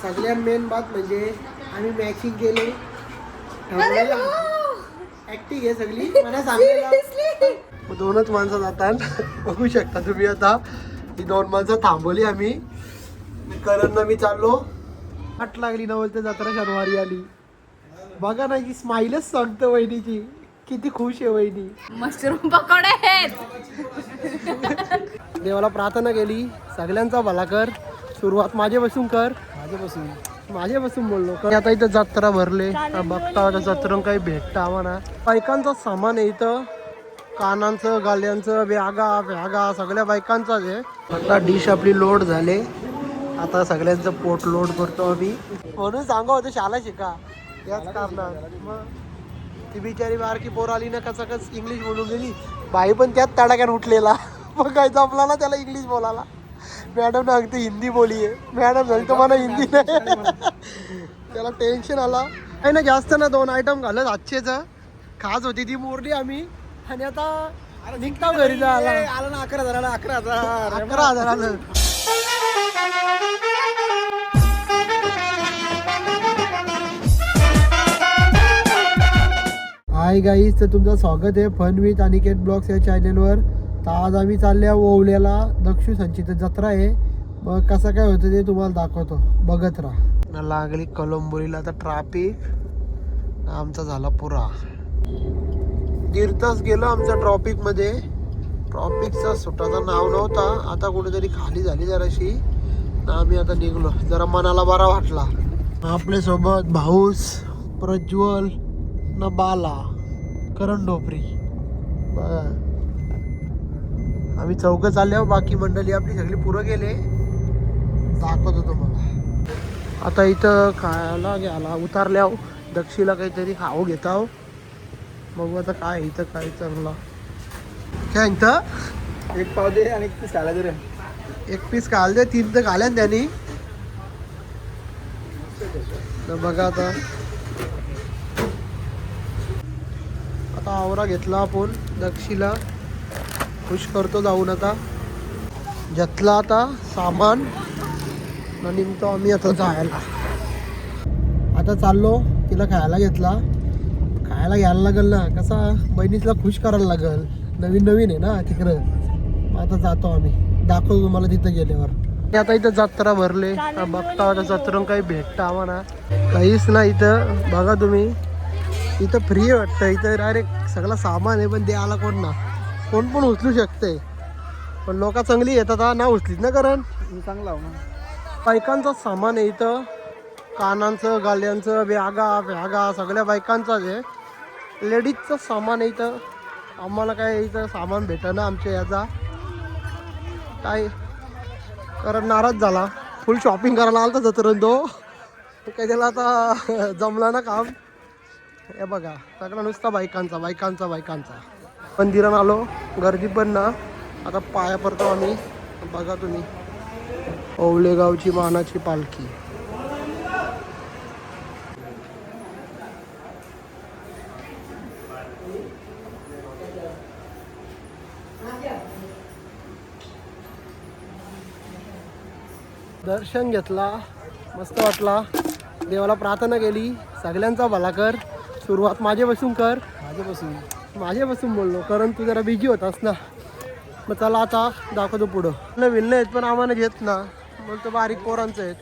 सगळ्यात मेन बात म्हणजे आम्ही मॅचिंग केले, ऍक्टिंग आहे सगळी मला सांगायला. दोनच माणसं जातात बघू शकता तुम्ही. आता ही 2 माणसं थांबवली आम्ही. करणनं मी चाललो. आठ लागली नवलते जत्रा शनिवारी आली. बघा ना की स्माईलच सांगतो वहिनीची, किती खुश आहे वहिनी. मशरूम पकोडे आहेत. देवाला प्रार्थना केली, सगळ्यांचा भला कर. सुरुवात माझ्यापासून कर. माझ्यापासून बोललो. आता इथं जत्रा भरले, बघता आता जत्रा काही भेटतं आम्हाला. बायकांचा सामान आहे इथं, कानांचं, गाल्यांचं, बॅगा सगळ्या बायकांचाच आहे. आता डिश आपली लोड झाले. आता सगळ्यांचं पोट लोड करतो आम्ही. म्हणून सांगा होतं शाळा शिका, याच कारणात. मग ती बिचारी बारकी पोर आली ना, कस इंग्लिश बोलून गेली. बाई पण त्यात तडाक्यात उठलेला. मग काय जमला ना त्याला इंग्लिश बोलायला. मॅडम ना अगदी हिंदी बोलिये. मॅडम झाली तर मला हिंदी नाही. त्याला टेन्शन आला. काही ना जास्त ना 2 आयटम घालत आजचेच खास होती ती मोरली आम्ही. आणि आता निघता घरी जायला. आला ना 11,000. 11,000. हाय गाईज, तर तुमचं स्वागत आहे फन विथ अनिकेत ब्लॉग्स या चॅनलवर. तर आज आम्ही चालल्या ओवल्याला. दक्षू संचित जत्रा आहे. मग कसं काय होतं ते तुम्हाला दाखवतो, बघत राहा. लागली कलंबोलीला आता ट्रॅफिक. आमचा झाला पुरा. 1.5 तास गेलो आमचा ट्रॉफिकमध्ये. ट्रॉफिकचा सुटाचं नाव नव्हता. आता कुठेतरी खाली झाली जराशी. आम्ही आता निघलो, जरा मनाला बरा वाटला. आपल्यासोबत भाऊस, प्रज्वल न बाला, करण ढोपरी. बघा आम्ही 4 चालल्यावर बाकी मंडळी आपली सगळी पुरं गेले. दाखवतो तुम्हाला. आता इथं खायला घ्यायला उतारल्यावर दक्षिला काहीतरी खाऊ घेताव. बघू आता काय इथं काय चांगला. काय इथं 1 पाव दे आणि 1 पीस खायला दे रे. 1 पीस खायला दे. 3 तर खाल्या त्यांनी. बघा आता आवरा घेतला आपण. दक्षिला खुश करतो जाऊन. आता घेतला आता सामान निघतो आम्ही आता जायला. आता चाललो. तिला खायला घेतला. खायला घ्यायला लागल ना, कसा बहिणीला खुश करायला लागल. नवीन आहे ना तिकडं. आता जातो आम्ही, दाखवतो तुम्हाला तिथं गेल्यावर. आता इथं जत्रा भरले, बघता आता जत्रा काही भेटतं आम्हाला काहीच ना इथं. बघा तुम्ही, इथं फ्री वाटतं. इथं डायरेक्ट सगळं सामान आहे, पण द्यायला कोण पण उचलू शकते. पण लोक चांगली येतात ना, उचलीत ना. कारण चांगला हो ना. बायकांचं सामान आहे इथं, कानांचं, गाल्यांचं, बॅगा सगळ्या बायकांचाच आहे. लेडीजचं सामान आहे इथं. आम्हाला काय इथं सामान भेटतं ना आमच्या याचा. काय कारण नाराज झाला. फुल शॉपिंग करायला आला तर जत्रेत तो. काय त्याला आता जमला ना काम. हे बघा सगळं नुसता बायकांचा. मंदिरात आलो, गर्दी पण ना. आता पाया पडतो आम्ही. बघा तुम्ही, ओवलेगावची मानाची पालखी. दर्शन घेतला, मस्त वाटला. देवाला प्रार्थना केली, सगळ्यांचा भला कर. सुरुवात माझ्यापासून कर. माझ्यापासून बोललो, कारण तू जरा बिझी होतास ना. मग चला आता दाखवतो पुढं. नवीन आहेत पण आम्हाला घेत ना, बोलतो बारीक पोरांचं आहेत.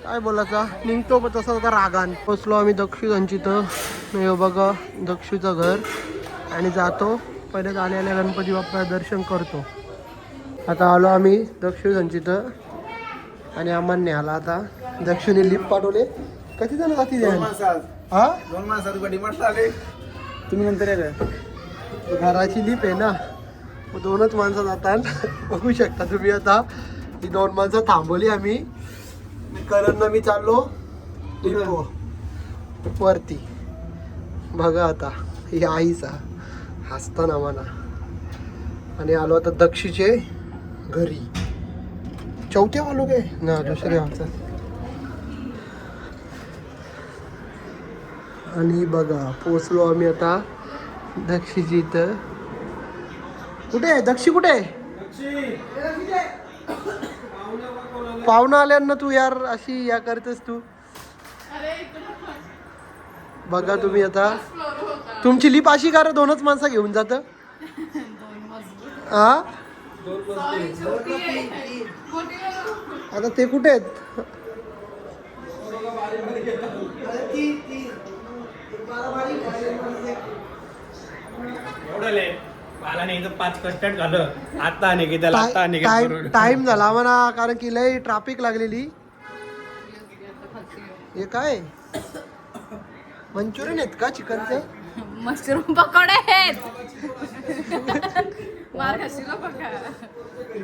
काय बोलायचा, निघतो पण तसं होता रागान. पोचलो आम्ही दक्षू संचितं. हे बघा दक्षूचं घर. आणि जातो पहिले आल्या गणपती बाप्पा दर्शन करतो. आता आलो आम्ही दक्षू संचितं. आणि आम्हाला न्याला आता दक्षिणी लिफ्ट पाठवले. किती जण जाती द्या? 2 माणसं डिमांड आले. तुम्ही नंतर या. घराची लिफ्ट आहे ना, मग 2च माणसं जातात. बघू शकता तुम्ही. आता ही 2 माणसं थांबवली आम्ही. करणनं मी चाललो लिफ्ट वरती. बघा आता ही आईचा हसताना म्हणा. आणि आलो आता दक्षीचे घरी. 4थ्या आलो काय ना, 2ऱ्या वाजता. आणि बघा पोचलो आम्ही आता दक्षीची इथं. कुठे आहे दक्षी? कुठे आहे? पाहुणं आल्यांना तू यार अशी या करतेस तू. बघा तुम्ही आता तुमची लिप अशी करा, 2च माणसं घेऊन जात. हा आता ते कुठे आहेत? टाइम झाला म्हणा, कारण की लय ट्रॅफिक लागलेली. हे काय मंचुरियन आहेत का चिकनचं? मशरूम पकोडे आहेत. मार खाशील हो बघा.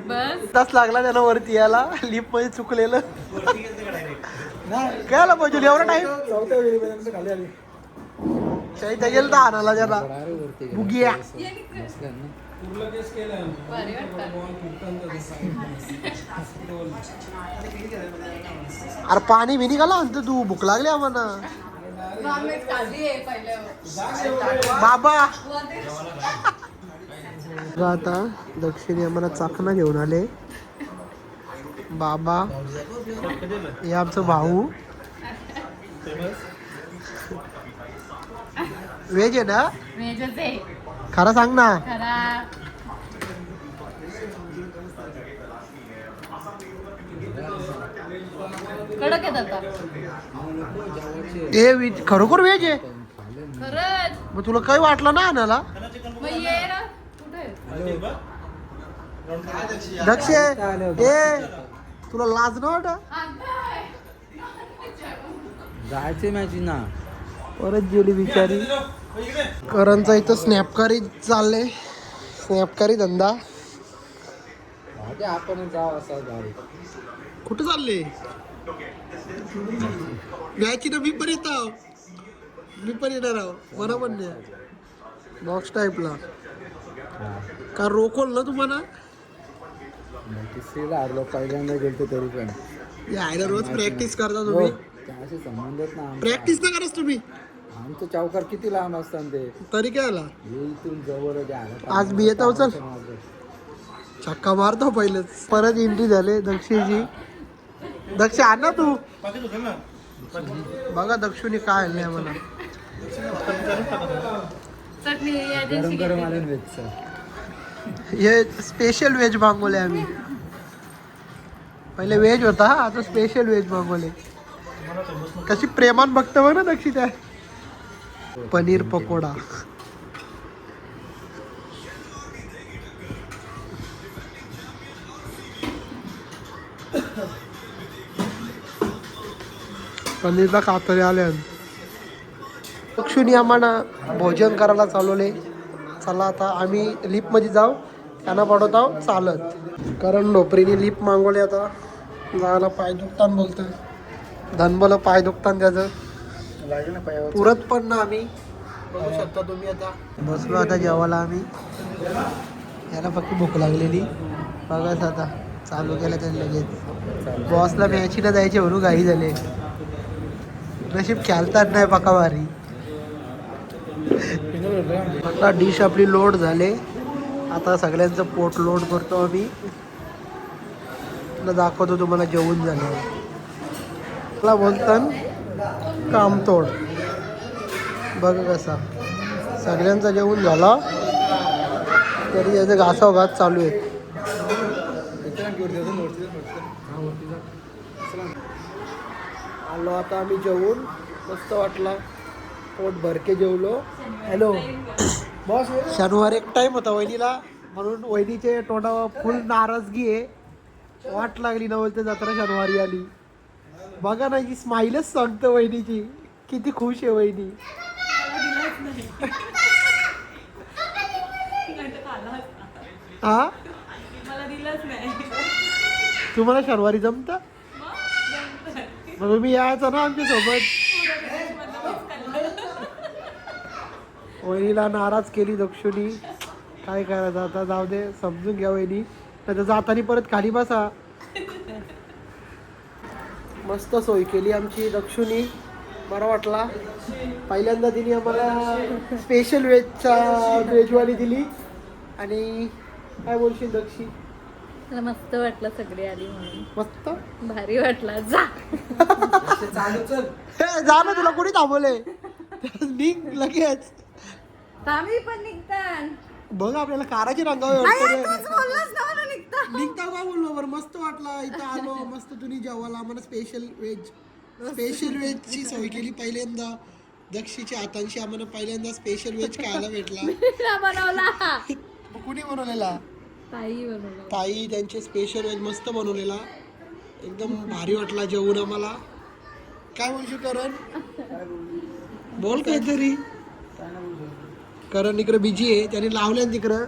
बस तास लागला त्यांना वरती यायला, लिफ्ट मध्ये चुकलेलं. काय पाहिजे एवढा टाइम? चौथ्या वेळेपर्यंत खाली आली. शाही गेल तर आणायला त्याला बुगिया. भारी वाटतं. अरे पाणी बिनी का म्हणतो तू? भूक लागली आम्हाला. नॉनव्हेज खाल्ली आहे पहिलं. बाबा आता दक्षिणी आम्हाला चाकणा घेऊन आले. बाबा हे आमचं भाऊ. व्हेज आहे ना? व्हेजच आहे. खरं सांग ना. खरा कडक येत आता. हे खरोखर व्हेज आहे? खरंच. मग तुला काही वाटलं ना आणायला? मग ये ना. कुठे दक्ष ए तुला लाज ना वाट? जायचे मॅची ना. परत गेली बिचारी. करणचा इथं स्नॅपकारी चालले. स्नॅपकारी धंदा. आपण जाऊ असा गाडी. कुठं चालले? मॅची ना मी पण येत आहो. मी पण येणार आहो. मला पण नाही बॉक्स टाईपला का रोखोल ना तुम्हाला? हारलो पहिल्यांदा गेलतो तरी पण. यायला रोज प्रॅक्टिस करता तुम्ही? त्याशी संबंधच ना. प्रॅक्टिस ना कराच तुम्ही? आमचं चौकार किती लांब असतात ते. तरी काय आला? इथून जवळ आज मी येतो. चल छक्का मारतो पहिलेच. परत एंट्री झाले दक्षिणची. दक्ष आण ना तू. बघा दक्षिणी काय आणलंय आम्हाला. चटणी गरम गरम आले व्हेज. हे स्पेशल व्हेज मागवले आम्ही. पहिले व्हेज होता, आता स्पेशल व्हेज मागवले. कशी प्रेमान बघतो बघ ना दक्षी त्या. पनीर पकोडा. पनीरला कातरे आले. दक्षिणी आम्हाला भोजन करायला चालवले. चला आता आम्ही लिफ्टमध्ये जाऊ. त्यांना पाठवत आहोत चालत. कारण नोपरीने लिफ्ट मागवले. आता जायला पाय दुखतान बोलतं. धनबलं पाय दुखतान त्याचं. लागेल ना पायावर. पुरत पण ना आम्ही. बघू शकता तुम्ही. आता बसलो आता जेवायला आम्ही. याला फक्त भूक लागलेली. बघाच आता चालू केलं त्याने लगेच. बॉसला मॅचीला जायचे म्हणून घाई झाले. नशीब खेळतात नाही पका भारी. आता डिश आपली लोड झाले. आता सगळ्यांचं पोट लोड करतो आम्ही. तुला दाखवतो तुम्हाला जेवून झालं. मला बोलतात कामतोड. बघ कसा सगळ्यांचा जेवून झाला तरी याचे घासाघात चालू आहेत. आलो आता आम्ही जेवून. मस्त वाटला. पोट भरके जेवलो. Hello boss. शनिवार एक टाइम होता वहिनीला म्हणून वहिनीचे तोंडावर फुल नाराजगी आहे. वाट लागली ना बोलते जत्रा शनिवारी आली. बघा ना ही स्माईलच सांगतो वहिनीची. किती खुश आहे वहिनी. हा तुम्हाला शनिवारी जमतं? मग तुम्ही यायचं ना आमच्या सोबत. वहिनीला नाराज केली दक्षिणी. काय करायचं आता. जाऊ दे समजून घ्या वहिनी. नाही तर जाताना परत खाली बसा. मस्त सोय केली आमची दक्षिणी. बरा वाटला. पहिल्यांदा तिने आम्हाला स्पेशल व्हेजवाली दिली. आणि काय बोलशील दक्षी? मला मस्त वाटलं सगळी आली म्हणून. मस्त भारी वाटला. जा चालू चल. हे जा ना, तुला कोणी थांबवले? निघ लगेच. आम्ही पण निघतान. बघ आपल्याला काराची रंगावी बोललास ना मला निघता. निघता काय बोललो बरं, मस्त वाटला इथं आलो. मस्त तुम्ही जेवायला आम्हाला स्पेशल वेजची सोय केली पहिल्यांदा. दक्षिणच्या हातांशी आम्हाला पहिल्यांदा स्पेशल वेज खायला भेटला. बनवला कुणी बनवलेला? ताई बनवला. ताई त्यांचे स्पेशल वेज मस्त बनवलेला. एकदम भारी वाटला जेवून आम्हाला. काय बोलशील करण? बोल काहीतरी. करण इकडे बिजी आहे, त्याने लावल्या तिकडं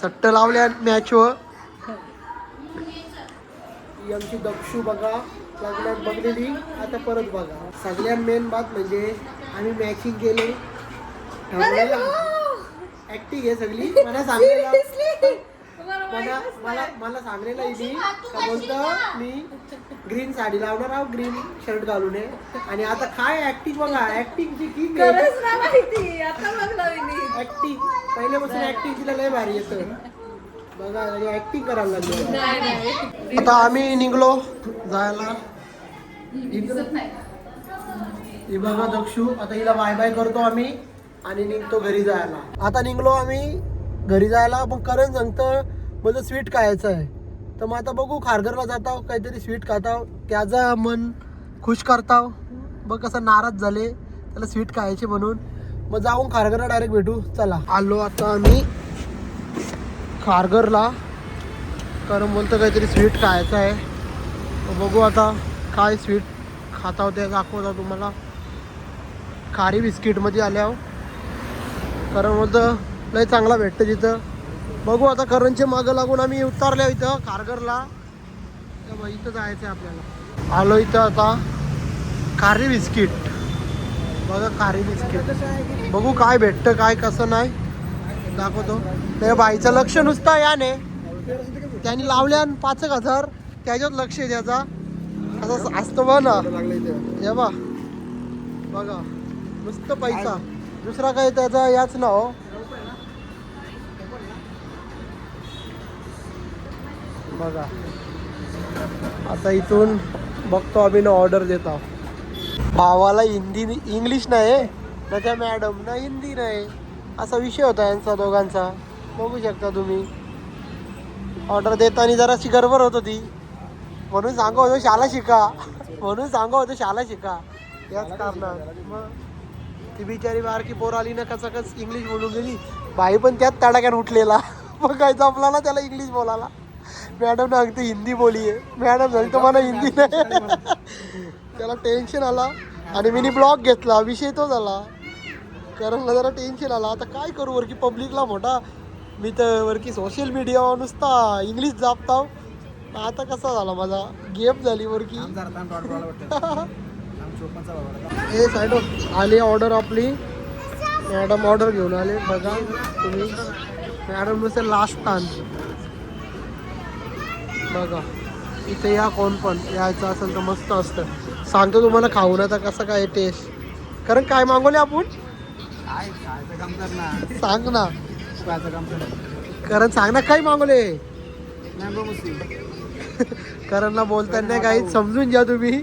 सट्ट लावल्या मॅचवर. ही आमची दक्षू बघा लागल्यात बघलेली, आता परत बघा. सगळ्यात मेन बात म्हणजे आम्ही मॅचिंग केले. ऍक्टिंग आहे सगळी. मला सांगलेला मला सांगलेला इथे का बोलतं मी ग्रीन साडी लावणार आहोत, ग्रीन शर्ट घालून आहे. आणि आता काय ऍक्टिंग बघा, ऍक्टिंगची किंग आहे. ऍक्टिंग पहिल्यापासून ऍक्टिंग तिला लय भारी येतं बघा. आणि ऍक्टिंग करायला लागली. आता आम्ही निघलो जायला. ही बघा दक्षू, आता हिला बाय बाय करतो आम्ही आणि निघतो घरी जायला. आता निघलो आम्ही घरी जायला. पण करण सांगतं मला स्वीट खायचं आहे. तर मग आता बघू, खारघरला जाताव काहीतरी स्वीट खाताव, त्याचा मन खुश करताव. बघ कसं नाराज झाले त्याला स्वीट खायचे म्हणून. मग जाऊन खारघरला डायरेक्ट भेटू. चला आलो आता आम्ही खारघरला. कारण बोलतं काहीतरी स्वीट खायचं आहे. बघू आता काय स्वीट खाताव ते दाखवता तुम्हाला. खारी बिस्किटमध्ये आल्यावर कारण बोलतं लय चांगला भेटतं तिथं. बघू आता करणचे मागं लागून आम्ही उतरल्या इथं खारघरला. इथं जायचं आहे आपल्याला. आलो इथं आता खारी बिस्किट बघा. खारी बिस्किट बघू काय भेटतं काय कसं नाही दाखवतो. त्या बाईचं लक्ष नुसतं याने त्यांनी लावल्या 5,000 त्याच्यात लक्ष आहे त्याचा. असं असतं बघ ना हे बा बघा नुसतं पैसा, दुसरा काही त्याचा याच ना हो. बघा आता इथून बघतो आम्ही ना ऑर्डर देतो. भावाला हिंदी इंग्लिश नाही ना, त्या मॅडम ना हिंदी नाही, असा विषय होता यांचा दोघांचा. बघू शकता तुम्ही. ऑर्डर देताना जराशी गडबड होत होती म्हणून सांगत होतो शाळा शिका, म्हणून सांगत होतो शाळा शिका. याच कारणात मग ती बिचारी बारकी पोर आली ना कच इंग्लिश बोलून गेली. भाई पण त्यात तडाक्यात उठलेला. मग काय जमला ना त्याला इंग्लिश बोलायला. मॅडम ना अगदी हिंदी बोलिये. मॅडम झाली तर मला हिंदी नाही. त्याला टेन्शन आला आणि मी ब्लॉग घेतला. विषय तो झाला. कारण जरा टेन्शन आला. आता काय करू वरकी पब्लिकला मोठा मी तर वरकी सोशल मीडियावर नुसता इंग्लिश जापताव. आता कसा झाला माझा गेम झाली वरकी. हे साईड आली ऑर्डर आपली. मॅडम ऑर्डर घेऊन आले बघा तुम्ही. मॅडम नुसतं लास्ट टान बघा. इथे या कोण पण यायचं असेल तर मस्त असतं. सांगतो तुम्हाला खाऊन आता कसं काय टेस्ट. कारण काय मागवले आपण सांग ना. कारण सांग ना काय मागवले. करणला बोलताना काही समजून घ्या तुम्ही.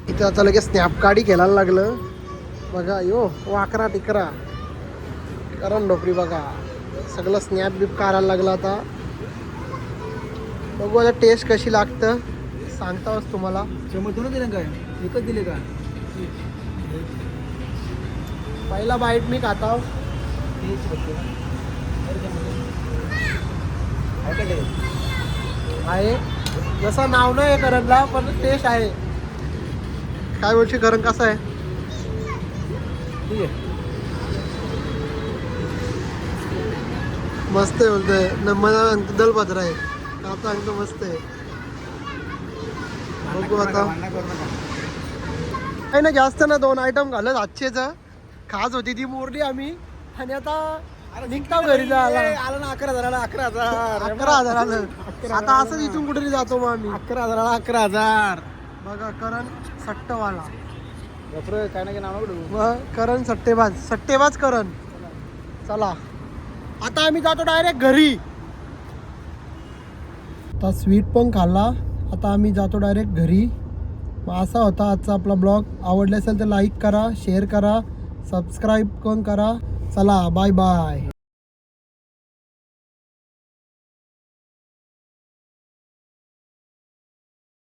इथे आता लगेच स्नॅप काढी खेळायला लागलं बघा. यो वाकरा टिकरा करण डोकरी बघा सगळं स्नॅप बिप काढायला लागलं. आता बघू आता टेस्ट कशी लागतं सांगताच तुम्हाला. चमचून दिलं काय विकत दिले का? पहिला बाईट मी खाता आहे. जसं नाव नाही आहे करणला पण टेस्ट आहे. काय बोलशी करण कसं आहे? ठीक आहे मस्त आहे बोलतोय. मला दलपत्र आहे का सांगतो मस्त आहे. बघू आता काही ना जास्त ना 2 आयटम घालत आजचेच खास होती ती मोरली आम्ही. आणि आता निघता घरी जायला आलं ना 11,000 11,000 11,000 आता असंच इथून कुठेतरी जातो मग आम्ही. 11,000 11,000 बघा करण सट्टवाला. काय ना काय नाव मग करण सट्टेबाज करण. चला आता आम्ही जातो डायरेक्ट घरी. आता स्वीट पण खाल्ला. आता आम्ही जातो डायरेक्ट घरी. मग असा होता आजचा आपला ब्लॉग. आवडला असेल तर लाईक करा, शेअर करा, सबस्क्राईब पण करा. चला बाय बाय.